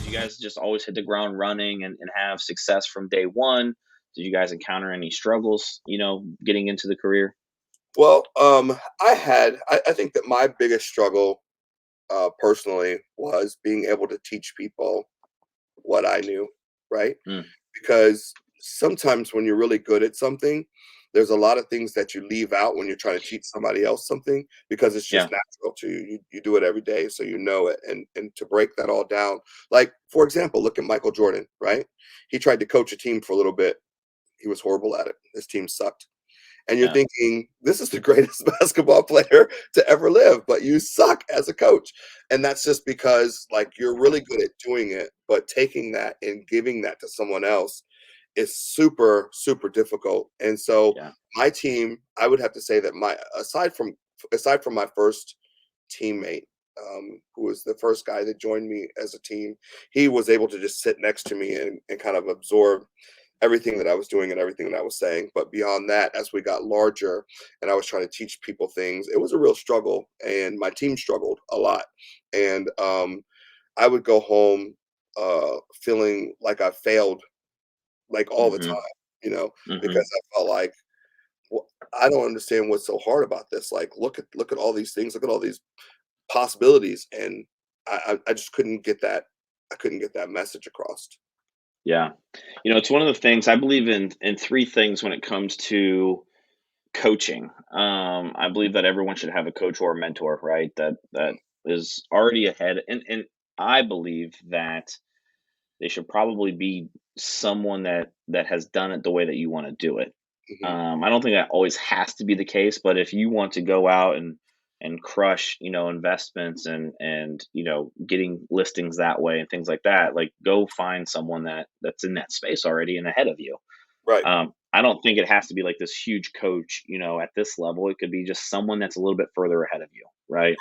Did you guys just always hit the ground running and have success from day one? Did you guys encounter any struggles, getting into the career? Well, I think that my biggest struggle personally was being able to teach people what I knew, right? Mm, Because sometimes when you're really good at something, there's a lot of things that you leave out when you're trying to teach somebody else something because it's just yeah. natural to you. You do it every day, so you know it. And to break that all down, like for example, look at Michael Jordan, right? He tried to coach a team for a little bit. He was horrible at it. His team sucked. And you're Yeah. thinking, this is the greatest basketball player to ever live, but you suck as a coach. And that's just because like you're really good at doing it, but taking that and giving that to someone else is super, super difficult. And so Yeah. my team, I would have to say that my aside from my first teammate, who was the first guy that joined me as a team, he was able to just sit next to me and kind of absorb everything that I was doing and everything that I was saying. But beyond that, as we got larger and I was trying to teach people things, it was a real struggle, and my team struggled a lot. And I would go home feeling like I failed, like all the Hmm. time, you know, Hmm. because I felt like, well, I don't understand what's so hard about this. Like, look at all these things, look at all these possibilities, and I just couldn't get that. I couldn't get that message across. Yeah. It's one of the things I believe in three things when it comes to coaching. I believe that everyone should have a coach or a mentor, right? That is already ahead. And I believe that they should probably be someone that has done it the way that you want to do it. Hmm. I don't think that always has to be the case, but if you want to go out and crush, investments and getting listings that way and things like that, like go find someone that's in that space already and ahead of you. Right. I don't think it has to be like this huge coach, at this level. It could be just someone that's a little bit further ahead of you, right?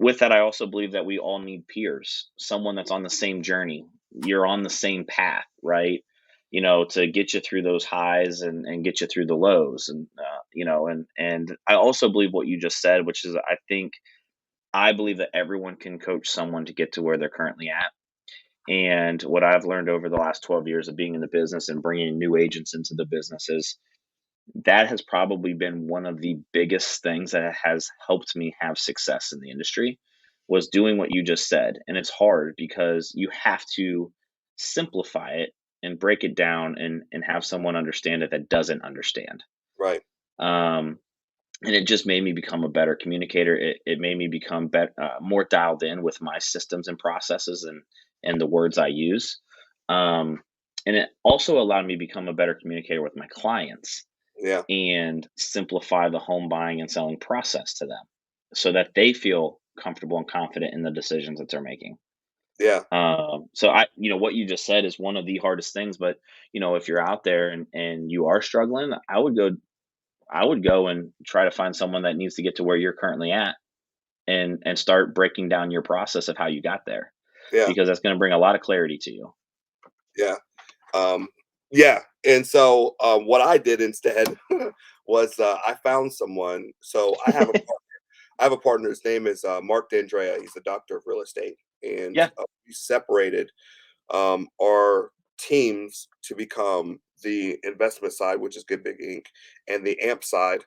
With that, I also believe that we all need peers, someone that's on the same journey. You're on the same path, right? To get you through those highs and get you through the lows. And I also believe what you just said, which is I believe that everyone can coach someone to get to where they're currently at. And what I've learned over the last 12 years of being in the business and bringing new agents into the business is that has probably been one of the biggest things that has helped me have success in the industry was doing what you just said. And it's hard because you have to simplify it and break it down and have someone understand it that doesn't understand. Right. Um, and it just made me become a better communicator. It made me become more dialed in with my systems and processes and the words I use. Um, and it also allowed me to become a better communicator with my clients Yeah. and simplify the home buying and selling process to them so that they feel comfortable and confident in the decisions that they're making. Yeah. So what you just said is one of the hardest things, but if you're out there and you are struggling, I would go and try to find someone that needs to get to where you're currently at and start breaking down your process of how you got there Yeah. because that's going to bring a lot of clarity to you. Yeah. Um, yeah. And so what I did instead was I found someone. So I have a partner. His name is Mark D'Andrea. He's a doctor of real estate, and Yeah. we separated our teams to become the investment side, which is Good Big Inc., and the AMP side,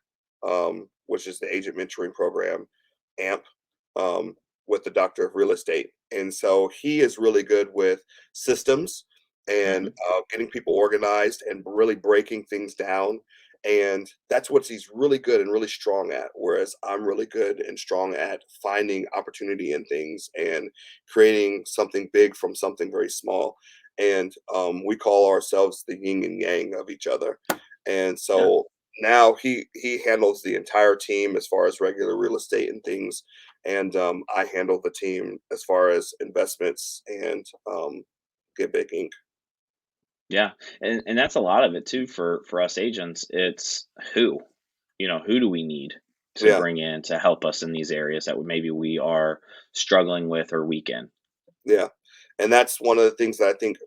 which is the agent mentoring program, AMP, with the doctor of real estate. And so he is really good with systems and Hmm. getting people organized and really breaking things down. And that's what he's really good and really strong at. Whereas I'm really good and strong at finding opportunity in things and creating something big from something very small. And we call ourselves the yin and yang of each other. And Yeah. so now he handles the entire team as far as regular real estate and things, and I handle the team as far as investments and Get Big Inc. Yeah, and that's a lot of it too for us agents. It's who do we need to Yeah, bring in to help us in these areas that maybe we are struggling with or weak in. yeah, and that's one of the things that I think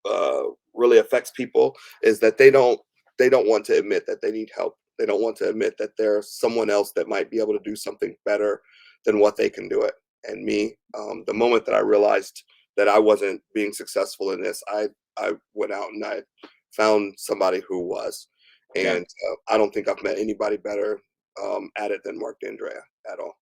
uh, really affects people is that they don't want to admit that they need help. They don't want to admit that there's someone else that might be able to do something better than what they can do it. and me. The moment that I realized that I wasn't being successful in this, I went out and I found somebody who was, Yeah. and I don't think I've met anybody better at it than Mark D'Andrea at all.